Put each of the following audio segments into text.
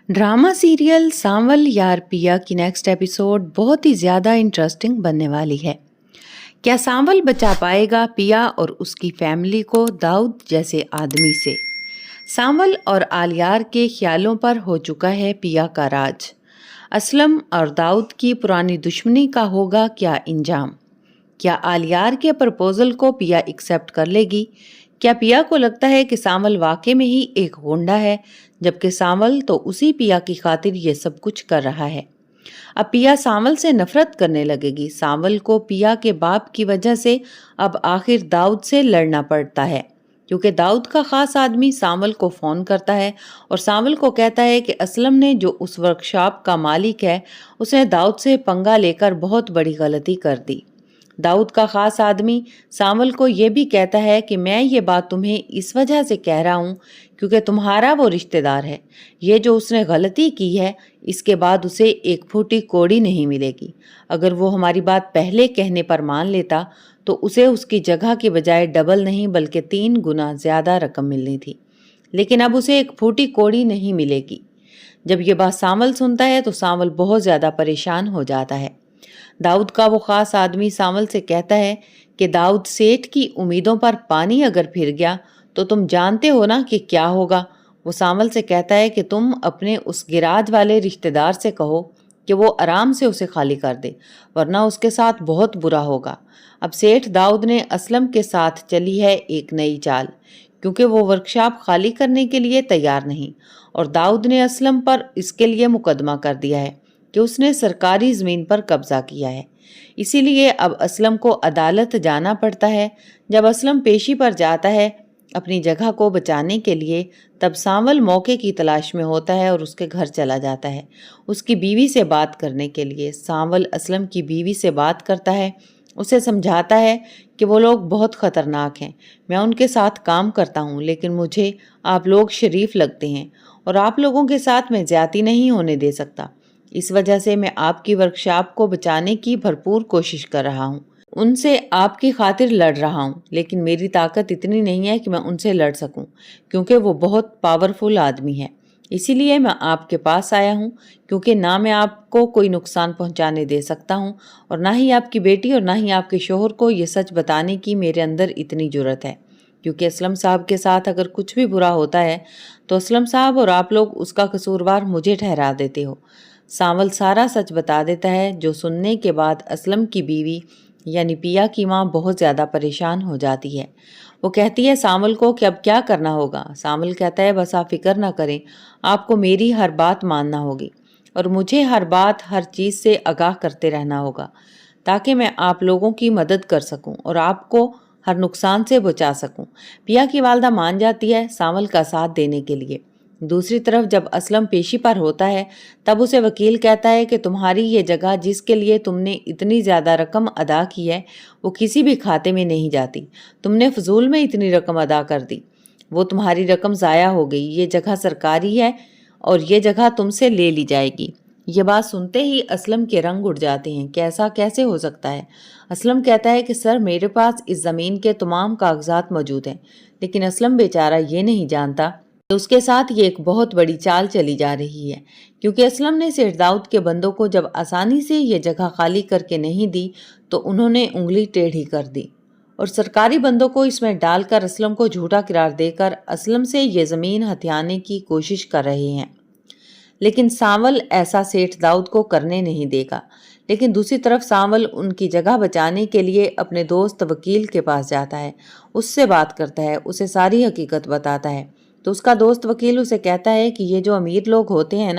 Drama serial सांवल यार पिया की नेक्स्ट एपिसोड बहुत ही ज़्यादा इंटरेस्टिंग बनने वाली है। क्या सांवल बचा पाएगा पिया और उसकी फैमिली को दाऊद जैसे आदमी से? सांवल और आलियार के ख्यालों पर हो चुका है पिया का राज। असलम और दाऊद की पुरानी दुश्मनी का होगा क्या इंजाम? क्या आलियार के प्रपोजल को पिया एक्सेप्ट कर लेगी? क्या पिया को लगता है कि सांवल वाकई में ही एक गुंडा है, जबकि सांवल तो उसी पिया की खातिर ये सब कुछ कर रहा है? अब पिया सांवल से नफरत करने लगेगी। सांवल को पिया के बाप की वजह से अब आखिर दाऊद से लड़ना पड़ता है, क्योंकि दाऊद का खास आदमी सांवल को फोन करता है और सांवल को कहता है कि असलम ने, जो उस वर्कशॉप का मालिक है, उसने दाऊद से पंगा लेकर बहुत बड़ी गलती कर दी। दाऊद का खास आदमी सांवल को ये भी कहता है कि मैं ये बात तुम्हें इस वजह से कह रहा हूँ क्योंकि तुम्हारा वो रिश्तेदार है। ये जो उसने गलती की है, इसके बाद उसे एक फूटी कौड़ी नहीं मिलेगी। अगर वो हमारी बात पहले कहने पर मान लेता तो उसे उसकी जगह की बजाय डबल नहीं बल्कि 3 गुना ज़्यादा रकम मिलनी थी, लेकिन अब उसे एक फूटी कौड़ी नहीं मिलेगी। जब ये बात सांवल सुनता है तो सांवल बहुत ज़्यादा परेशान हो जाता है। दाऊद का वो खास आदमी सांवल से कहता है कि दाऊद सेठ की उम्मीदों पर पानी अगर फिर गया तो तुम जानते हो ना कि क्या होगा। वो सांवल से कहता है कि तुम अपने उस गिराज वाले रिश्तेदार से कहो कि वो आराम से उसे खाली कर दे, वरना उसके साथ बहुत बुरा होगा। अब सेठ दाऊद ने असलम के साथ चली है एक नई चाल, क्योंकि वो वर्कशॉप खाली करने के लिए तैयार नहीं, और दाऊद ने असलम पर इसके लिए मुकदमा कर दिया है कि उसने सरकारी ज़मीन पर कब्जा किया है। इसीलिए अब असलम को अदालत जाना पड़ता है। जब असलम पेशी पर जाता है अपनी जगह को बचाने के लिए, तब सांवल मौके की तलाश में होता है और उसके घर चला जाता है उसकी बीवी से बात करने के लिए। सांवल असलम की बीवी से बात करता है, उसे समझाता है कि वो लोग बहुत ख़तरनाक हैं। मैं उनके साथ काम करता हूँ, लेकिन मुझे आप लोग शरीफ लगते हैं और आप लोगों के साथ मैं ज़्यादती नहीं होने दे सकता। इस वजह से मैं आपकी वर्कशॉप को बचाने की भरपूर कोशिश कर रहा हूँ, उनसे आपकी खातिर लड़ रहा हूँ, लेकिन मेरी ताकत इतनी नहीं है कि मैं उनसे लड़ सकूं, क्योंकि वो बहुत पावरफुल आदमी है। इसीलिए मैं आपके पास आया हूँ, क्योंकि ना मैं आपको कोई नुकसान पहुँचाने दे सकता हूँ और ना ही आपकी बेटी और ना ही आपके शोहर को ये सच बताने की मेरे अंदर इतनी जुर्रत है। क्योंकि असलम साहब के साथ अगर कुछ भी बुरा होता है तो असलम साहब और आप लोग उसका कसूरवार मुझे ठहरा देते हो। सांवल सारा सच बता देता है, जो सुनने के बाद असलम की बीवी यानी पिया की माँ बहुत ज़्यादा परेशान हो जाती है। वो कहती है सांवल को कि अब क्या करना होगा। सांवल कहता है बस आप फिक्र ना करें, आपको मेरी हर बात मानना होगी और मुझे हर बात हर चीज़ से आगाह करते रहना होगा, ताकि मैं आप लोगों की मदद कर सकूं और आपको हर नुकसान से बचा सकूं। पिया की वालदा मान जाती है सांवल का साथ देने के लिए। दूसरी तरफ जब असलम पेशी पर होता है, तब उसे वकील कहता है कि तुम्हारी ये जगह जिसके लिए तुमने इतनी ज़्यादा रकम अदा की है, वो किसी भी खाते में नहीं जाती। तुमने फजूल में इतनी रकम अदा कर दी, वो तुम्हारी रकम ज़ाया हो गई। ये जगह सरकारी है और ये जगह तुमसे ले ली जाएगी। ये बात सुनते ही असलम के रंग उड़ जाते हैं कि ऐसा कैसे हो सकता है। असलम कहता है कि सर, मेरे पास इस ज़मीन के तमाम कागजात मौजूद हैं, लेकिन असलम बेचारा ये नहीं जानता उसके साथ ये एक बहुत बड़ी चाल चली जा रही है, क्योंकि असलम ने सेठ दाऊद के बंदों को जब आसानी से ये जगह खाली करके नहीं दी तो उन्होंने उंगली टेढ़ी कर दी और सरकारी बंदों को इसमें डालकर असलम को झूठा करार देकर असलम से ये ज़मीन हथियाने की कोशिश कर रहे हैं। लेकिन सांवल ऐसा सेठ दाऊद को करने नहीं देगा। लेकिन दूसरी तरफ सांवल उनकी जगह बचाने के लिए अपने दोस्त वकील के पास जाता है, उससे बात करता है, उसे सारी हकीकत बताता है। तो उसका दोस्त वकील उसे कहता है कि ये जो अमीर लोग होते हैं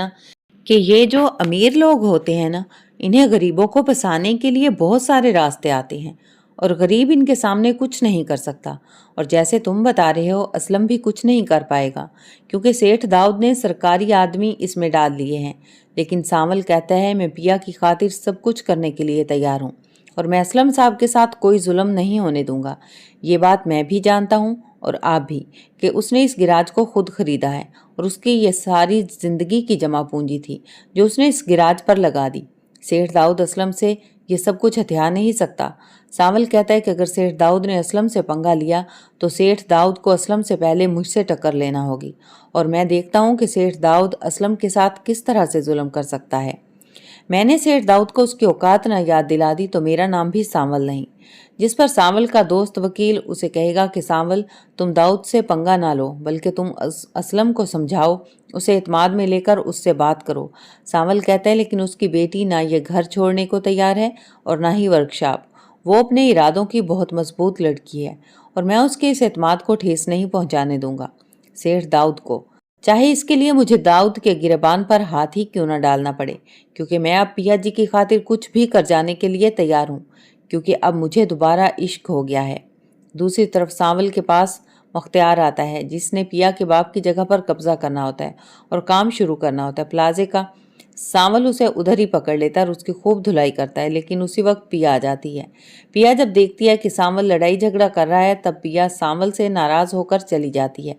ना, इन्हें गरीबों को फंसाने के लिए बहुत सारे रास्ते आते हैं और गरीब इनके सामने कुछ नहीं कर सकता। और जैसे तुम बता रहे हो, असलम भी कुछ नहीं कर पाएगा, क्योंकि सेठ दाऊद ने सरकारी आदमी इसमें डाल लिए हैं। लेकिन सांवल कहता है मैं पिया की खातिर सब कुछ करने के लिए तैयार हूँ और मैं असलम साहब के साथ कोई जुल्म नहीं होने दूंगा। ये बात मैं भी जानता हूँ और आप भी, कि उसने इस गिराज को खुद खरीदा है और उसकी ये सारी जिंदगी की जमा पूंजी थी जो उसने इस गिराज पर लगा दी। सेठ दाऊद असलम से ये सब कुछ हथिया नहीं सकता। सांवल कहता है कि अगर सेठ दाऊद ने असलम से पंगा लिया तो सेठ दाऊद को असलम से पहले मुझसे टक्कर लेना होगी, और मैं देखता हूँ कि सेठ दाऊद असलम के साथ किस तरह से जुल्म कर सकता है। मैंने सेठ दाऊद को उसकी औकात न याद दिला दी तो मेरा नाम भी सांवल नहीं। जिस पर सांवल का दोस्त वकील उसे कहेगा कि सांवल, तुम दाऊद से पंगा ना लो, बल्कि तुम असलम को समझाओ, उसे एतमाद में लेकर उससे बात करो। सांवल कहता है लेकिन उसकी बेटी ना ये घर छोड़ने को तैयार है और ना ही वर्कशॉप। वो अपने इरादों की बहुत मजबूत लड़की है और मैं उसके इस एतमाद को ठेस नहीं पहुंचाने दूंगा। सेठ दाऊद को, चाहे इसके लिए मुझे दाऊद के गिरबान पर हाथ ही क्यों न डालना पड़े, क्योंकि मैं अब पिया जी की खातिर कुछ भी कर जाने के लिए तैयार हूँ, क्योंकि अब मुझे दोबारा इश्क हो गया है। दूसरी तरफ सांवल के पास मुख्तियार आता है, जिसने पिया के बाप की जगह पर कब्जा करना होता है और काम शुरू करना होता है प्लाजे का। सांवल उसे उधर ही पकड़ लेता है और उसकी खूब धुलाई करता है, लेकिन उसी वक्त पिया आ जाती है। पिया जब देखती है कि सांवल लड़ाई झगड़ा कर रहा है, तब पिया सांवल से नाराज होकर चली जाती है।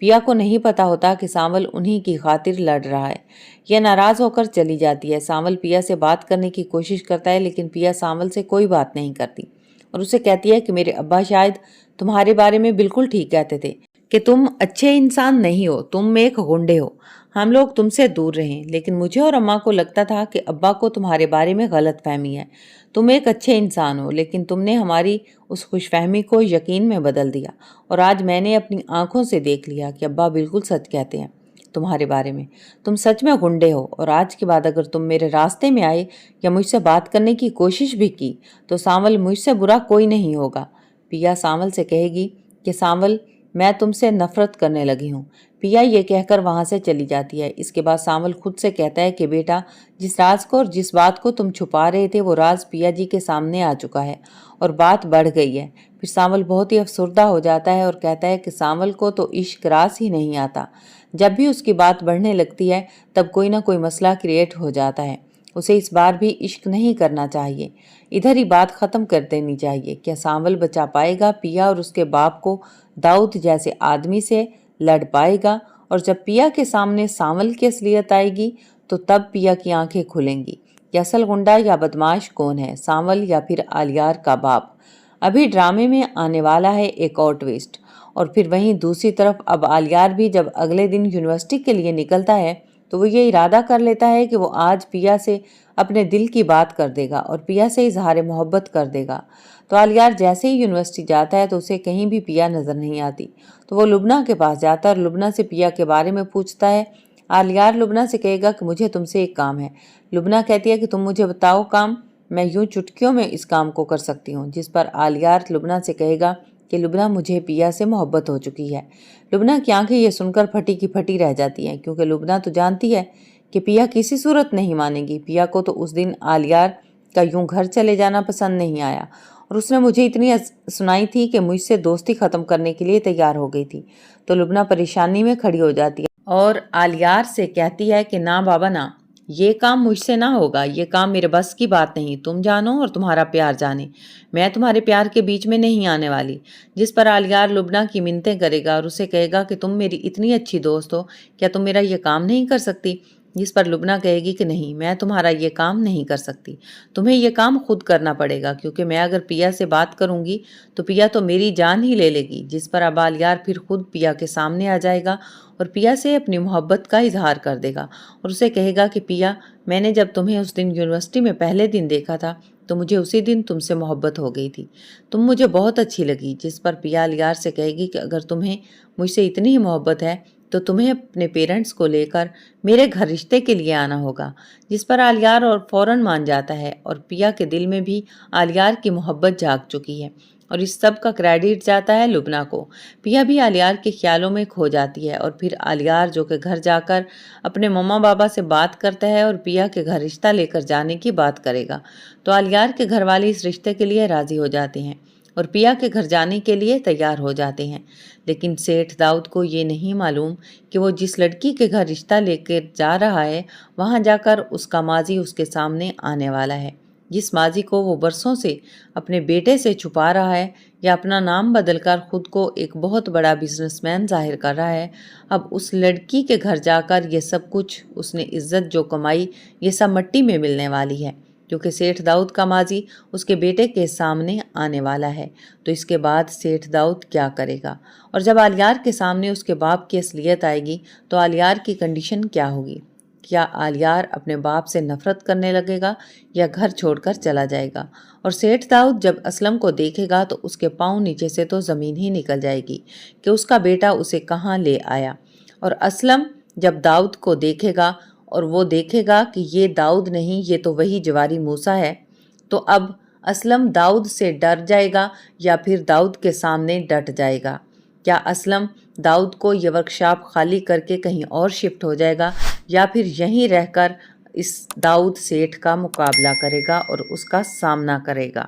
पिया को नहीं पता होता कि सांवल उन्हीं की खातिर लड़ रहा है। यह नाराज होकर चली जाती है। सांवल पिया से बात करने की कोशिश करता है, लेकिन पिया सांवल से कोई बात नहीं करती और उसे कहती है कि मेरे अब्बा शायद तुम्हारे बारे में बिल्कुल ठीक कहते थे कि तुम अच्छे इंसान नहीं हो, तुम एक गुंडे हो। हम लोग तुमसे दूर रहें, लेकिन मुझे और अम्मा को लगता था कि अब्बा को तुम्हारे बारे में गलत फहमी है। तुम एक अच्छे इंसान हो, लेकिन तुमने हमारी उस खुशफहमी को यकीन में बदल दिया और आज मैंने अपनी आंखों से देख लिया कि अब्बा बिल्कुल सच कहते हैं तुम्हारे बारे में। तुम सच में गुंडे हो और आज के बाद अगर तुम मेरे रास्ते में आए या मुझसे बात करने की कोशिश भी की तो सांवल, मुझसे बुरा कोई नहीं होगा। पिया सांवल से कहेगी कि सांवल, मैं तुमसे नफरत करने लगी हूँ। पिया ये कहकर वहां से चली जाती है। इसके बाद सांवल खुद से कहता है कि बेटा, जिस राज को और जिस बात को तुम छुपा रहे थे वो राज पिया जी के सामने आ चुका है और बात बढ़ गई है। फिर सांवल बहुत ही अफसुर्दा हो जाता है और कहता है कि सांवल को तो इश्क रास ही नहीं आता। जब भी उसकी बात बढ़ने लगती है तब कोई ना कोई मसला क्रिएट हो जाता है। उसे इस बार भी इश्क नहीं करना चाहिए, इधर ही बात खत्म कर देनी चाहिए। क्या सांवल बचा पाएगा पिया और उसके बाप को दाऊद जैसे आदमी से लड़ पाएगा? और जब पिया के सामने सांवल की असलियत आएगी तो तब पिया की आंखें खुलेंगी कि असल गुंडा या बदमाश कौन है, सांवल या फिर आलियार का बाप। अभी ड्रामे में आने वाला है एक और ट्विस्ट। और फिर वहीं दूसरी तरफ अब आलियार भी जब अगले दिन यूनिवर्सिटी के लिए निकलता है तो वो ये इरादा कर लेता है कि वो आज पिया से अपने दिल की बात कर देगा और पिया से इजहार मोहब्बत कर देगा। तो आलियार जैसे ही यूनिवर्सिटी जाता है तो उसे कहीं भी पिया नजर नहीं आती। तो वो लुबना के पास जाता है और लुबना से पिया के बारे में पूछता है। आलियार लुबना से कहेगा कि मुझे तुमसे एक काम है। लुबना कहती है कि तुम मुझे बताओ काम, मैं यूं चुटकियों में इस काम को कर सकती हूँ। जिस पर आलियार लुबना से कहेगा कि लुबना, मुझे पिया से मोहब्बत हो चुकी है। लुबना की आंखें ये सुनकर फटी की फटी रह जाती हैं, क्योंकि लुबना तो जानती है कि पिया किसी सूरत नहीं मानेगी। पिया को तो उस दिन आलियार का यूं घर चले जाना पसंद नहीं आया और उसने मुझे इतनी सुनाई थी कि मुझसे दोस्ती खत्म करने के लिए तैयार हो गई थी। तो लुबना परेशानी में खड़ी हो जाती है और आलियार से कहती है कि ना बाबा ना, ये काम मुझसे ना होगा, ये काम मेरे बस की बात नहीं। तुम जानो और तुम्हारा प्यार जाने, मैं तुम्हारे प्यार के बीच में नहीं आने वाली। जिस पर आलियार लुबना की मिन्नतें करेगा और उसे कहेगा कि तुम मेरी इतनी अच्छी दोस्त हो, क्या तुम मेरा ये काम नहीं कर सकती? जिस पर लुबना कहेगी कि नहीं, मैं तुम्हारा ये काम नहीं कर सकती, तुम्हें ये काम खुद करना पड़ेगा, क्योंकि मैं अगर पिया से बात करूंगी तो पिया तो मेरी जान ही ले लेगी। जिस पर अब आलियार फिर खुद पिया के सामने आ जाएगा और पिया से अपनी मोहब्बत का इजहार कर देगा और उसे कहेगा कि पिया, मैंने जब तुम्हें उस दिन यूनिवर्सिटी में पहले दिन देखा था तो मुझे उसी दिन तुमसे मोहब्बत हो गई थी, तुम मुझे बहुत अच्छी लगी। जिस पर पिया आलियार से कहेगी कि अगर तुम्हें मुझसे इतनी ही मोहब्बत है तो तुम्हें अपने पेरेंट्स को लेकर मेरे घर रिश्ते के लिए आना होगा। जिस पर आलियार और फौरन मान जाता है और पिया के दिल में भी आलियार की मोहब्बत जाग चुकी है और इस सब का क्रेडिट जाता है लुबना को। पिया भी आलियार के ख्यालों में खो जाती है और फिर आलियार जो कि घर जाकर अपने मम्मा बाबा से बात करता है और पिया के घर रिश्ता लेकर जाने की बात करेगा। तो आलियार के घर वाले इस रिश्ते के लिए राजी हो जाते हैं और पिया के घर जाने के लिए तैयार हो जाते हैं। लेकिन सेठ दाऊद को ये नहीं मालूम कि वो जिस लड़की के घर रिश्ता लेकर जा रहा है वहां जाकर उसका माजी उसके सामने आने वाला है, जिस माजी को वो बरसों से अपने बेटे से छुपा रहा है या अपना नाम बदलकर खुद को एक बहुत बड़ा बिजनेसमैन जाहिर कर रहा है। अब उस लड़की के घर जाकर ये सब कुछ, उसने इज्जत जो कमाई, ये सब मट्टी में मिलने वाली है। کیونکہ سیٹھ داؤد کا ماضی اس کے بیٹے کے سامنے آنے والا ہے۔ تو اس کے بعد سیٹھ داؤد کیا کرے گا؟ اور جب آلیار کے سامنے اس کے باپ کی اصلیت آئے گی تو آلیار کی کنڈیشن کیا ہوگی؟ کیا آلیار اپنے باپ سے نفرت کرنے لگے گا یا گھر چھوڑ کر چلا جائے گا؟ اور سیٹھ داؤد جب اسلم کو دیکھے گا تو اس کے پاؤں نیچے سے تو زمین ہی نکل جائے گی کہ اس کا بیٹا اسے کہاں لے آیا۔ اور اسلم جب داؤد کو دیکھے گا اور وہ دیکھے گا کہ یہ داؤد نہیں، یہ تو وہی جواری موسیٰ ہے، تو اب اسلم داؤد سے ڈر جائے گا یا پھر داؤد کے سامنے ڈٹ جائے گا؟ کیا اسلم داؤد کو یہ ورکشاپ خالی کر کے کہیں اور شفٹ ہو جائے گا یا پھر یہیں رہ کر اس داؤد سیٹھ کا مقابلہ کرے گا اور اس کا سامنا کرے گا؟